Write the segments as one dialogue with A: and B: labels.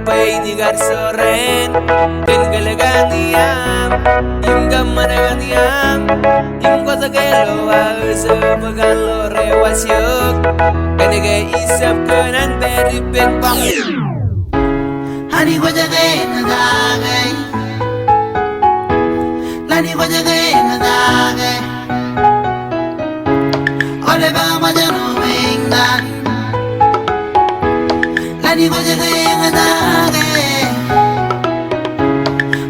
A: pay ni garsoren ken galaganiam im gamanaganiam im kota gelo so pagalo rewasyok kanige isap kanan beri ben pang
B: hani ko jage nadage lani ko jage nadage ole ba majano mengan lani ko jage nadage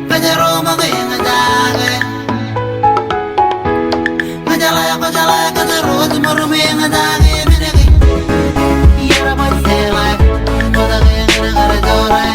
B: pajaro mage nadage majala kadaro marume nadage menege yara masela ko jage nadare dore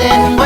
B: Then